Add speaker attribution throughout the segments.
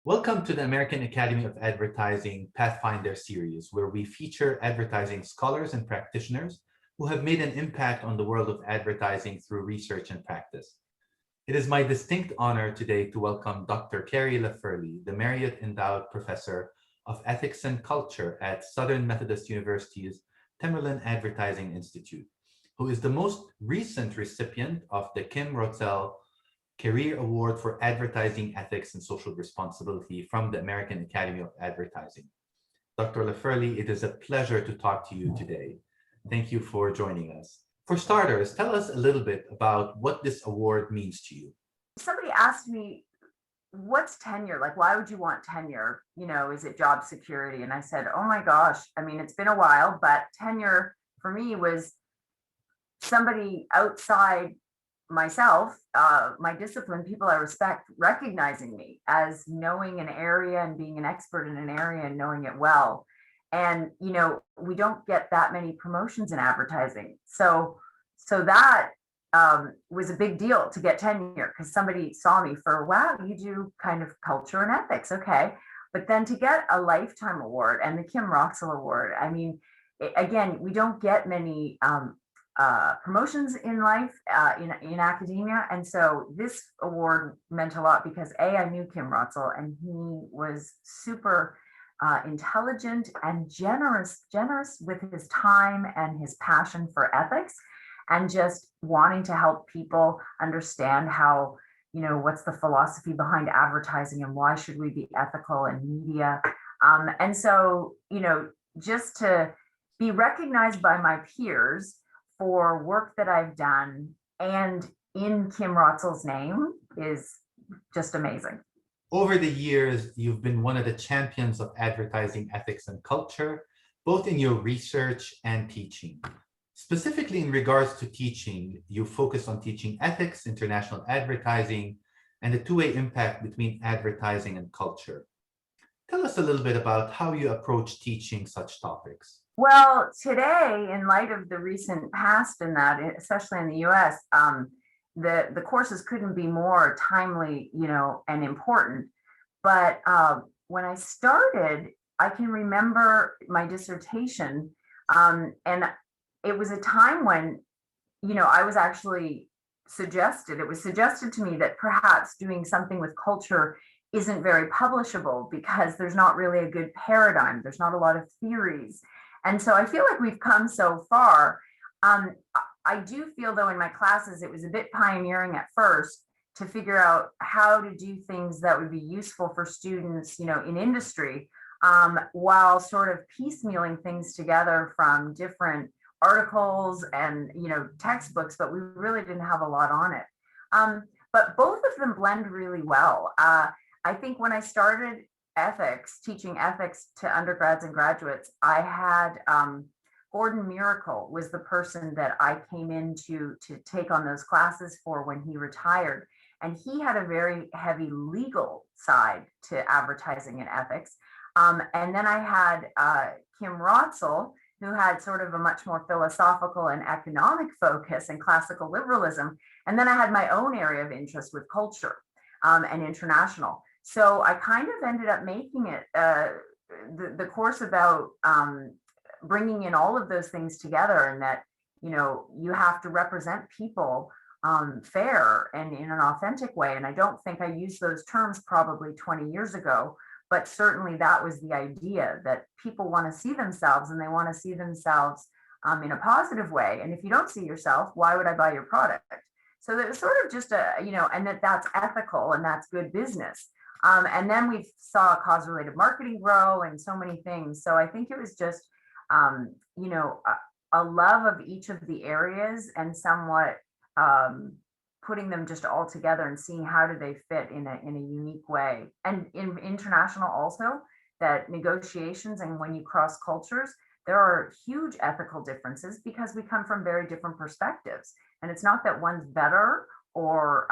Speaker 1: Welcome to the American Academy of Advertising Pathfinder series, where we feature advertising scholars and practitioners who have made an impact on the world of advertising through research and practice. It is my distinct honor today to welcome Dr. Carrie La Ferle, the Marriott Endowed Professor of Ethics and Culture at Southern Methodist University's Temerlin Advertising Institute, who is the most recent recipient of the Kim Rotzoll Carrie Award for Advertising Ethics and Social Responsibility from the American Academy of Advertising. Dr. La Ferle, it is a pleasure to talk to you today. Thank you for joining us. For starters, tell us a little bit about what this award means to you.
Speaker 2: Somebody asked me, what's tenure? Like, why would you want tenure? Is it job security? And I said, oh my gosh, it's been a while, but tenure for me was somebody outside myself, my discipline, people I respect, recognizing me as knowing an area and being an expert in an area and knowing it well. And, we don't get that many promotions in advertising. So that was a big deal to get tenure because somebody saw me for, wow, you do kind of culture and ethics. Okay. But then to get a lifetime award and the Kim Rotzoll Award, again, we don't get many promotions in life, in academia. And so this award meant a lot because I knew Kim Rotzoll and he was super intelligent and generous with his time and his passion for ethics and just wanting to help people understand how, what's the philosophy behind advertising and why should we be ethical in media. And so, just to be recognized by my peers for work that I've done and in Kim Rotzoll's name is just amazing.
Speaker 1: Over the years, you've been one of the champions of advertising ethics and culture, both in your research and teaching. Specifically in regards to teaching, you focus on teaching ethics, international advertising, and the two-way impact between advertising and culture. Tell us a little bit about how you approach teaching such topics.
Speaker 2: Well, today, in light of the recent past in that, especially in the US, the courses couldn't be more timely, and important. But when I started, I can remember my dissertation, and it was a time when, I was actually it was suggested to me that perhaps doing something with culture isn't very publishable because there's not really a good paradigm. There's not a lot of theories. And so I feel like we've come so far. I do feel, though, in my classes, it was a bit pioneering at first to figure out how to do things that would be useful for students, in industry, while sort of piecemealing things together from different articles and, textbooks, but we really didn't have a lot on it. But both of them blend really well. I think when I started teaching ethics to undergrads and graduates, I had Gordon Miracle was the person that I came in to take on those classes for when he retired. And he had a very heavy legal side to advertising and ethics. And then I had Kim Rotzoll, who had sort of a much more philosophical and economic focus and classical liberalism. And then I had my own area of interest with culture and international. So I kind of ended up making it the course about bringing in all of those things together, and that, you have to represent people fair and in an authentic way. And I don't think I used those terms probably 20 years ago, but certainly that was the idea, that people want to see themselves and they want to see themselves in a positive way. And if you don't see yourself, why would I buy your product? So that was sort of just and that's ethical and that's good business. And then we saw cause-related marketing grow and so many things. So I think it was just, a love of each of the areas and somewhat putting them just all together and seeing how do they fit in a unique way. And in international also, that negotiations and when you cross cultures, there are huge ethical differences because we come from very different perspectives. And it's not that one's better or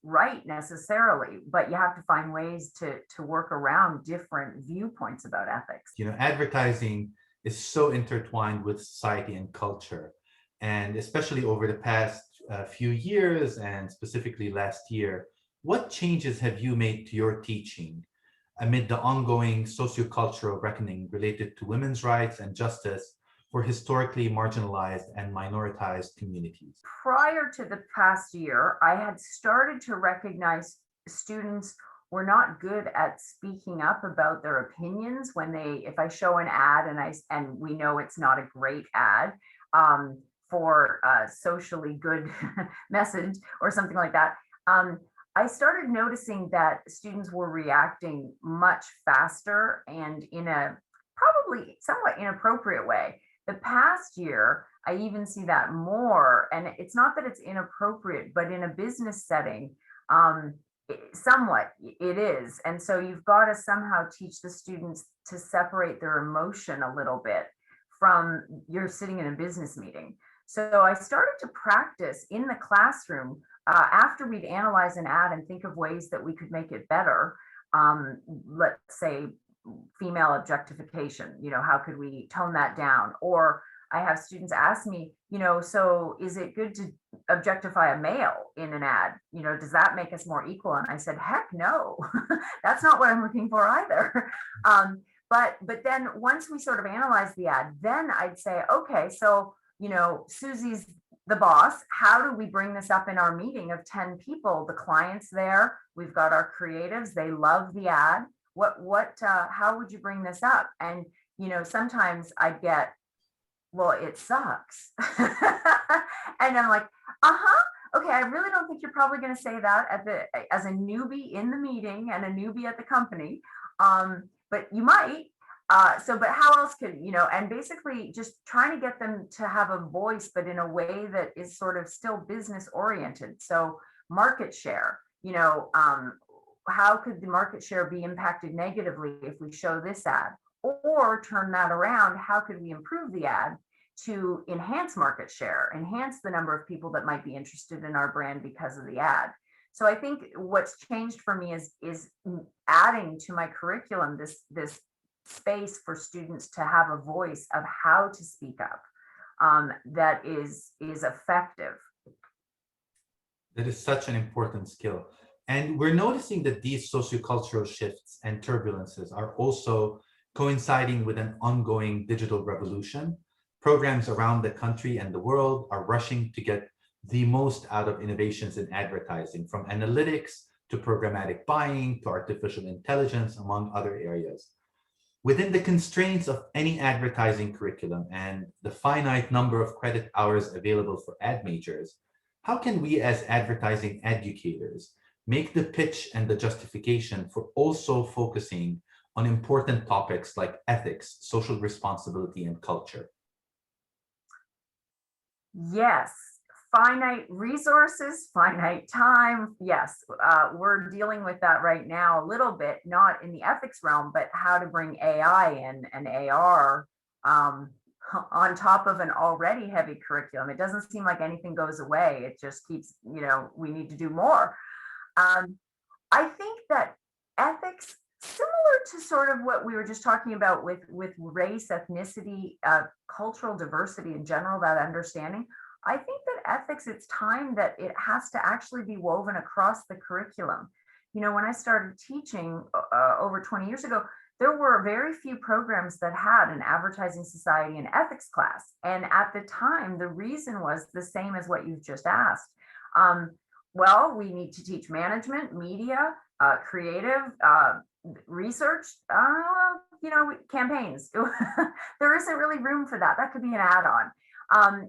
Speaker 2: right necessarily, but you have to find ways to work around different viewpoints about ethics.
Speaker 1: Advertising is so intertwined with society and culture, and especially over the past few years and specifically last year, what changes have you made to your teaching amid the ongoing sociocultural reckoning related to women's rights and justice for historically marginalized and minoritized communities?
Speaker 2: Prior to the past year, I had started to recognize students were not good at speaking up about their opinions when if I show an ad and we know it's not a great ad for a socially good message or something like that. I started noticing that students were reacting much faster and in a probably somewhat inappropriate way. The past year, I even see that more, and it's not that it's inappropriate, but in a business setting, somewhat it is. And so you've got to somehow teach the students to separate their emotion a little bit from you're sitting in a business meeting. So I started to practice in the classroom after we'd analyze an ad and think of ways that we could make it better. Let's say female objectification, how could we tone that down? Or I have students ask me, so is it good to objectify a male in an ad? Does that make us more equal? And I said, heck no, that's not what I'm looking for either. But then once we sort of analyze the ad, then I'd say, okay, so, Susie's the boss. How do we bring this up in our meeting of 10 people? The client's there. We've got our creatives. They love the ad. How would you bring this up? And, sometimes I'd get, well, it sucks. And I'm like, okay, I really don't think you're probably going to say that as a newbie in the meeting and a newbie at the company. But you might. But how else could, and basically just trying to get them to have a voice, but in a way that is sort of still business oriented. So market share, how could the market share be impacted negatively if we show this ad? Or turn that around, how could we improve the ad to enhance market share, enhance the number of people that might be interested in our brand because of the ad? So I think what's changed for me is adding to my curriculum this space for students to have a voice of how to speak up that is effective.
Speaker 1: That is such an important skill. And we're noticing that these sociocultural shifts and turbulences are also coinciding with an ongoing digital revolution. Programs around the country and the world are rushing to get the most out of innovations in advertising, from analytics to programmatic buying to artificial intelligence, among other areas. Within the constraints of any advertising curriculum and the finite number of credit hours available for ad majors, how can we as advertising educators make the pitch and the justification for also focusing on important topics like ethics, social responsibility, and culture?
Speaker 2: Yes, finite resources, finite time. Yes, we're dealing with that right now a little bit, not in the ethics realm, but how to bring AI in and AR on top of an already heavy curriculum. It doesn't seem like anything goes away. It just keeps, we need to do more. I think that ethics, similar to sort of what we were just talking about with race, ethnicity, cultural diversity in general, that understanding, I think that ethics, it's time that it has to actually be woven across the curriculum. When I started teaching over 20 years ago, there were very few programs that had an advertising society and ethics class. And at the time, the reason was the same as what you've just asked. Well, we need to teach management, media, creative, research, campaigns. There isn't really room for that. That could be an add-on.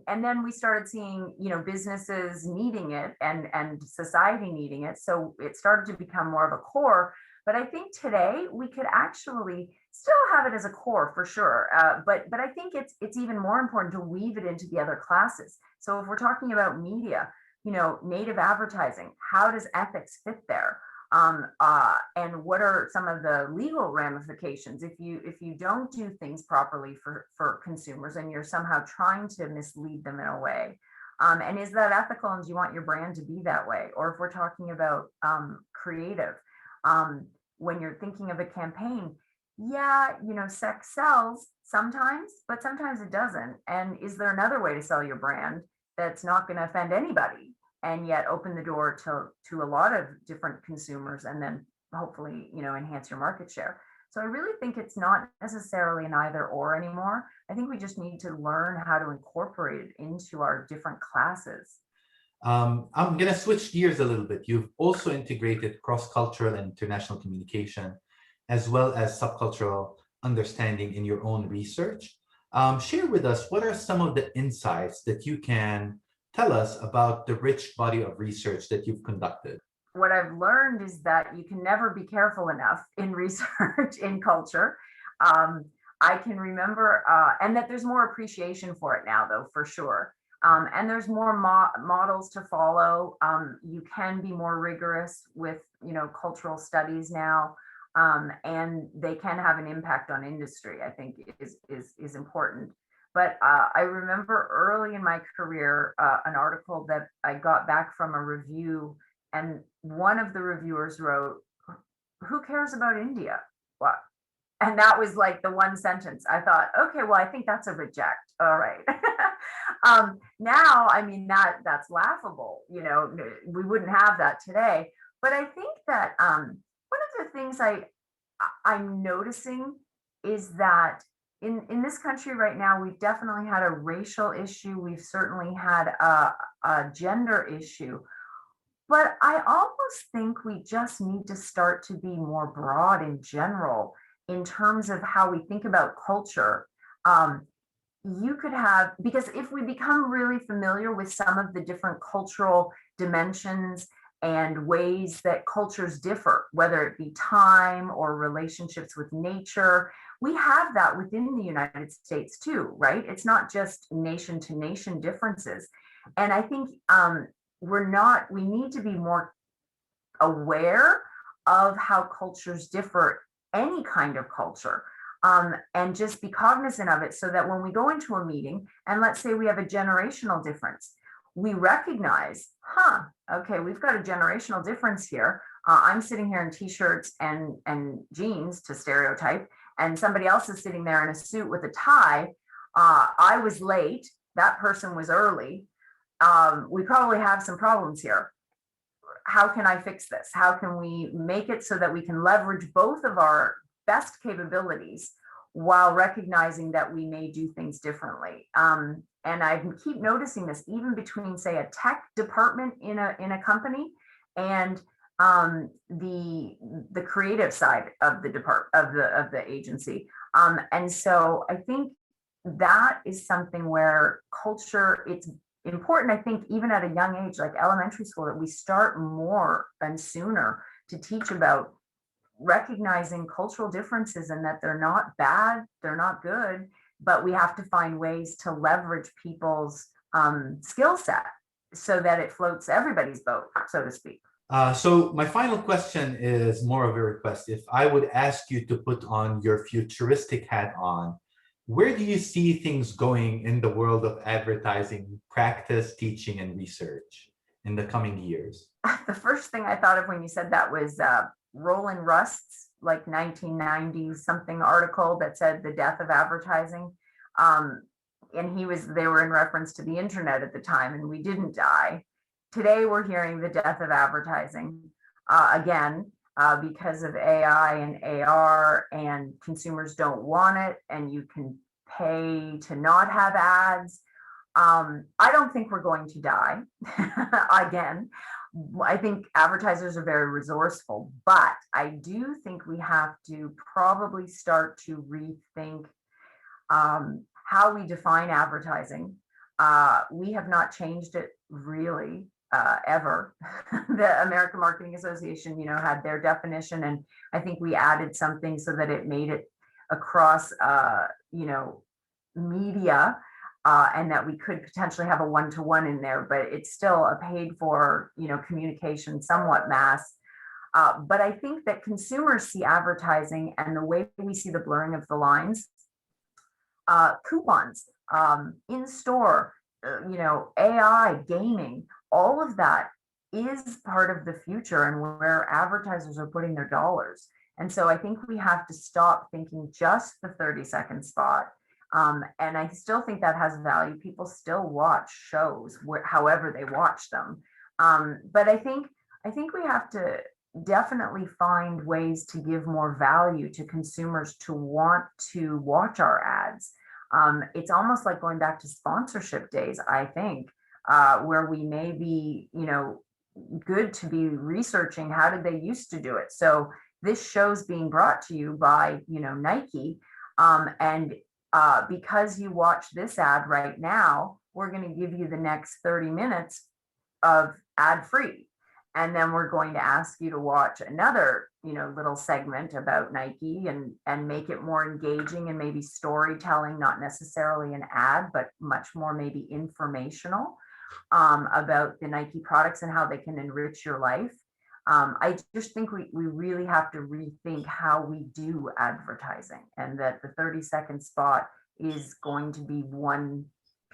Speaker 2: And then we started seeing, businesses needing it and society needing it. So it started to become more of a core. But I think today we could actually still have it as a core for sure. But I think it's even more important to weave it into the other classes. So if we're talking about media, native advertising, how does ethics fit there? And what are some of the legal ramifications if you don't do things properly for consumers and you're somehow trying to mislead them in a way? And is that ethical, and do you want your brand to be that way? Or if we're talking about creative, when you're thinking of a campaign, sex sells sometimes, but sometimes it doesn't. And is there another way to sell your brand that's not going to offend anybody and yet open the door to a lot of different consumers, and then hopefully, enhance your market share. So I really think it's not necessarily an either or anymore. I think we just need to learn how to incorporate it into our different classes.
Speaker 1: I'm going to switch gears a little bit. You've also integrated cross-cultural and international communication, as well as subcultural understanding in your own research. Share with us, what are some of the insights that you can tell us about the rich body of research that you've conducted?
Speaker 2: What I've learned is that you can never be careful enough in research in culture. Um, I can remember, and that there's more appreciation for it now, though, for sure. And there's more models to follow. You can be more rigorous with, cultural studies now, and they can have an impact on industry. I think is important. But I remember early in my career, an article that I got back from a review, and one of the reviewers wrote, "Who cares about India?" What? And that was like the one sentence. I thought, okay, well, I think that's a reject. All right. Now, I mean, that's laughable. We wouldn't have that today. But I think that one of the things I'm noticing is that in this country right now, we've definitely had a racial issue. We've certainly had a gender issue. But I almost think we just need to start to be more broad in general in terms of how we think about culture. You could have, because if we become really familiar with some of the different cultural dimensions and ways that cultures differ, whether it be time or relationships with nature, we have that within the United States too, right? It's not just nation to nation differences. And I think we need to be more aware of how cultures differ, any kind of culture, and just be cognizant of it so that when we go into a meeting and let's say we have a generational difference, we recognize, okay, we've got a generational difference here. I'm sitting here in t-shirts and jeans, to stereotype, and somebody else is sitting there in a suit with a tie. I was late, that person was early. We probably have some problems here. How can I fix this? How can we make it so that we can leverage both of our best capabilities while recognizing that we may do things differently? And I keep noticing this even between, say, a tech department in a company and the creative side of the agency. And so I think that is something where culture, it's important, I think, even at a young age, like elementary school, that we start more and sooner to teach about recognizing cultural differences and that they're not bad, they're not good, but we have to find ways to leverage people's skill set so that it floats everybody's boat, so to speak.
Speaker 1: So my final question is more of a request. If I would ask you to put on your futuristic hat on, where do you see things going in the world of advertising, practice, teaching, and research in the coming years?
Speaker 2: The first thing I thought of when you said that was Roland Rust's like 1990 something article that said the death of advertising. And they were in reference to the internet at the time, and we didn't die. Today, we're hearing the death of advertising again. Because of AI and AR, and consumers don't want it, and you can pay to not have ads. I don't think we're going to die. Again, I think advertisers are very resourceful, but I do think we have to probably start to rethink how we define advertising. We have not changed it really. Ever. The American Marketing Association, had their definition, and I think we added something so that it made it across, media, and that we could potentially have a one-to-one in there, but it's still a paid for, communication, somewhat mass. But I think that consumers see advertising and the way we see the blurring of the lines, coupons, in store, AI, gaming, all of that is part of the future and where advertisers are putting their dollars. And so I think we have to stop thinking just the 30-second spot. And I still think that has value. People still watch shows however they watch them. But I think we have to definitely find ways to give more value to consumers to want to watch our ads. It's almost like going back to sponsorship days, I think, where we may be, good to be researching how did they used to do it. So this show's being brought to you by, Nike. And because you watch this ad right now, we're going to give you the next 30 minutes of ad free. And then we're going to ask you to watch another, little segment about Nike and make it more engaging and maybe storytelling, not necessarily an ad, but much more maybe informational about the Nike products and how they can enrich your life. I just think we really have to rethink how we do advertising, and that the 30-second spot is going to be one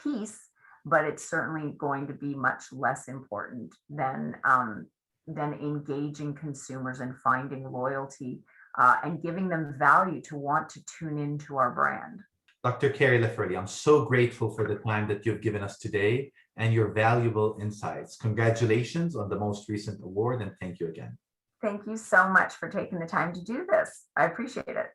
Speaker 2: piece, but it's certainly going to be much less important than engaging consumers and finding loyalty and giving them value to want to tune into our brand.
Speaker 1: Dr. Carrie La Ferle, I'm so grateful for the time that you've given us today and your valuable insights. Congratulations on the most recent award, and thank you again.
Speaker 2: Thank you so much for taking the time to do this. I appreciate it.